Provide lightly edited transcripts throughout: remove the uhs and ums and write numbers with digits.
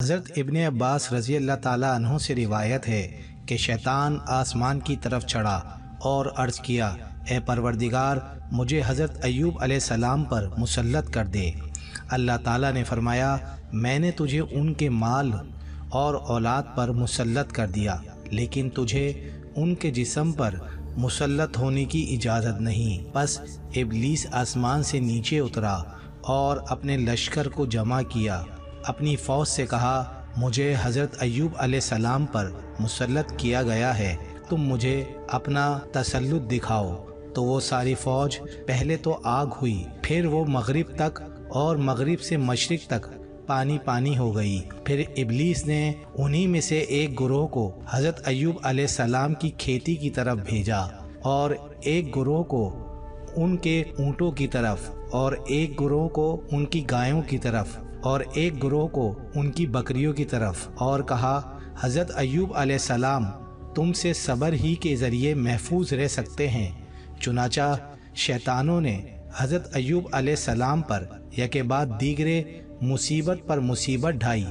حضرت ابن عباس رضی اللہ تعالیٰ عنہ سے روایت ہے کہ شیطان آسمان کی طرف چڑھا اور عرض کیا، اے پروردگار، مجھے حضرت ایوب علیہ السلام پر مسلط کر دے۔ اللہ تعالیٰ نے فرمایا، میں نے تجھے ان کے مال اور اولاد پر مسلط کر دیا، لیکن تجھے ان کے جسم پر مسلط ہونے کی اجازت نہیں۔ پس ابلیس آسمان سے نیچے اترا اور اپنے لشکر کو جمع کیا، اپنی فوج سے کہا، مجھے حضرت ایوب علیہ السلام پر مسلط کیا گیا ہے، تم مجھے اپنا تسلط دکھاؤ۔ تو وہ ساری فوج پہلے تو آگ ہوئی، پھر وہ مغرب تک اور مغرب سے مشرق تک پانی پانی ہو گئی۔ پھر ابلیس نے انہی میں سے ایک گروہ کو حضرت ایوب علیہ السلام کی کھیتی کی طرف بھیجا، اور ایک گروہ کو ان کے اونٹوں کی طرف، اور ایک گروہ کو ان کی گایوں کی طرف، اور ایک گروہ کو ان کی بکریوں کی طرف، اور کہا، حضرت ایوب علیہ السلام تم سے صبر ہی کے ذریعے محفوظ رہ سکتے ہیں۔ چنانچہ شیطانوں نے حضرت ایوب علیہ السلام پر یکے بعد دیگرے مصیبت پر مصیبت ڈھائی۔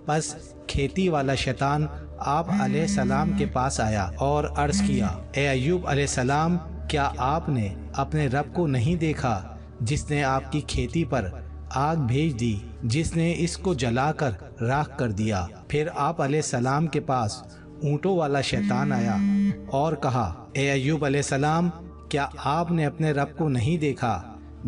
پس کھیتی والا شیطان آپ علیہ السلام کے پاس آیا اور عرض کیا، اے ایوب علیہ السلام، کیا آپ نے اپنے رب کو نہیں دیکھا جس نے آپ کی کھیتی پر آگ بھیج دی، جس نے اس کو جلا کر راکھ کر دیا؟ پھر آپ علیہ السلام کے پاس اونٹوں والا شیطان آیا اور کہا، اے ایوب علیہ السلام، کیا آپ نے اپنے رب کو نہیں دیکھا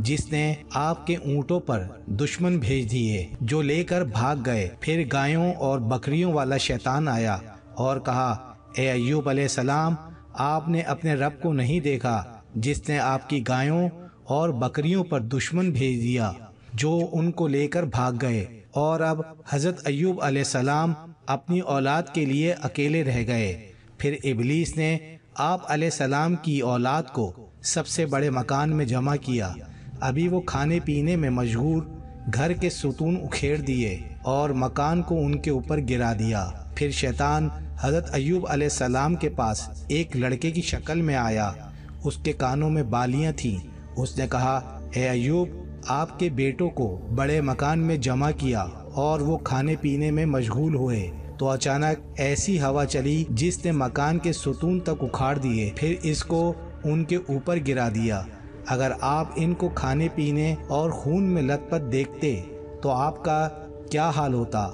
جس نے آپ کے اونٹوں پر دشمن بھیج دیے جو لے کر بھاگ گئے؟ پھر گایوں اور بکریوں والا شیطان آیا اور کہا، اے ایوب علیہ السلام، آپ نے اپنے رب کو نہیں دیکھا جس نے آپ کی گایوں اور بکریوں پر دشمن بھیج دیا جو ان کو لے کر بھاگ گئے؟ اور اب حضرت ایوب علیہ السلام اپنی اولاد کے لیے اکیلے رہ گئے۔ پھر ابلیس نے آپ علیہ السلام کی اولاد کو سب سے بڑے مکان میں جمع کیا، ابھی وہ کھانے پینے میں مشغول، گھر کے ستون اکھیڑ دیے اور مکان کو ان کے اوپر گرا دیا۔ پھر شیطان حضرت ایوب علیہ السلام کے پاس ایک لڑکے کی شکل میں آیا، اس کے کانوں میں بالیاں تھیں۔ اس نے کہا، اے ایوب، آپ کے بیٹوں کو بڑے مکان میں جمع کیا اور وہ کھانے پینے میں مشغول ہوئے تو اچانک ایسی ہوا چلی جس نے مکان کے ستون تک اکھاڑ دیے، پھر اس کو ان کے اوپر گرا دیا۔ اگر آپ ان کو کھانے پینے اور خون میں لت پت دیکھتے تو آپ کا کیا حال ہوتا؟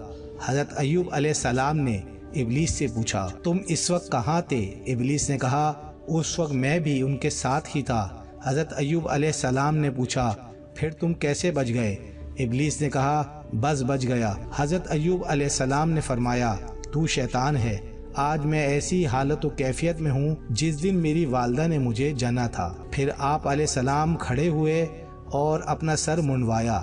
حضرت ایوب علیہ السلام نے ابلیس سے پوچھا، تم اس وقت کہاں تھے؟ ابلیس نے کہا، اس وقت میں بھی ان کے ساتھ ہی تھا۔ حضرت ایوب علیہ السلام نے پوچھا، پھر تم کیسے بچ گئے؟ ابلیس نے کہا، بس بچ گیا۔ حضرت ایوب علیہ السلام نے فرمایا، تو شیطان ہے، آج میں ایسی حالت و کیفیت میں ہوں جس دن میری والدہ نے مجھے جنا تھا۔ پھر آپ علیہ السلام کھڑے ہوئے اور اپنا سر منڈوایا،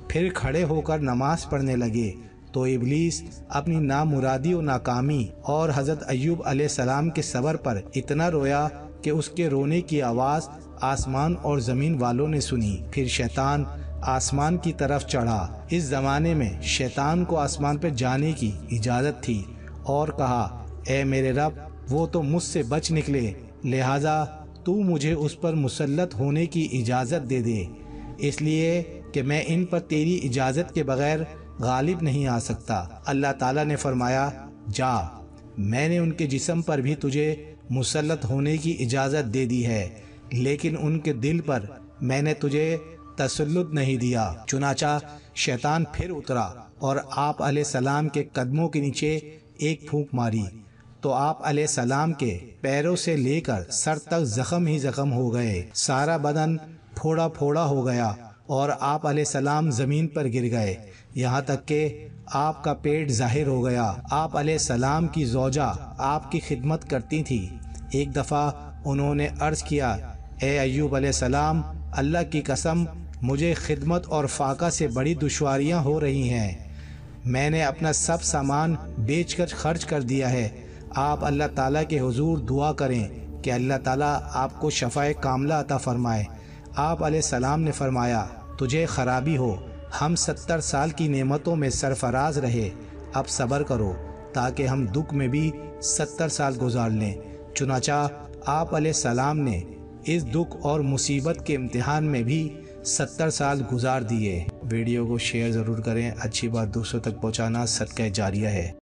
پھر کھڑے ہو کر نماز پڑھنے لگے تو ابلیس اپنی نامرادی و ناکامی اور حضرت ایوب علیہ السلام کے صبر پر اتنا رویا کہ اس کے رونے کی آواز آسمان اور زمین والوں نے سنی۔ پھر شیطان آسمان کی طرف چڑھا۔ اس زمانے میں شیطان کو آسمان پر جانے کی اجازت تھی اور کہا، اے میرے رب، وہ تو مجھ سے بچ نکلے، لہٰذا تو مجھے اس پر مسلط ہونے کی اجازت دے دے، اس لیے کہ میں ان پر تیری اجازت کے بغیر غالب نہیں آ سکتا۔ اللہ تعالیٰ نے فرمایا، جا، میں نے ان کے جسم پر بھی تجھے مسلط ہونے کی اجازت دے دی ہے، لیکن ان کے دل پر میں نے تجھے تسلط نہیں دیا۔ چنانچہ شیطان پھر اترا اور آپ علیہ السلام کے قدموں کے نیچے ایک پھونک ماری تو آپ علیہ السلام کے پیروں سے لے کر سر تک زخم ہی زخم ہو گئے، سارا بدن پھوڑا پھوڑا ہو گیا اور آپ علیہ السلام زمین پر گر گئے، یہاں تک کہ آپ کا پیٹ ظاہر ہو گیا۔ آپ علیہ السلام کی زوجہ آپ کی خدمت کرتی تھی۔ ایک دفعہ انہوں نے عرض کیا، اے ایوب علیہ السلام، اللہ کی قسم، مجھے خدمت اور فاقہ سے بڑی دشواریاں ہو رہی ہیں، میں نے اپنا سب سامان بیچ کر خرچ کر دیا ہے۔ آپ اللہ تعالیٰ کے حضور دعا کریں کہ اللہ تعالیٰ آپ کو شفاء کاملہ عطا فرمائے۔ آپ علیہ السلام نے فرمایا، تجھے خرابی ہو، ہم 70 سال کی نعمتوں میں سرفراز رہے، اب صبر کرو تاکہ ہم دکھ میں بھی 70 سال گزار لیں۔ چنانچہ آپ علیہ السلام نے اس دکھ اور مصیبت کے امتحان میں بھی 70 سال گزار دیے۔ ویڈیو کو شیئر ضرور کریں، اچھی بات دوسروں تک پہنچانا صدقہ جاریہ ہے۔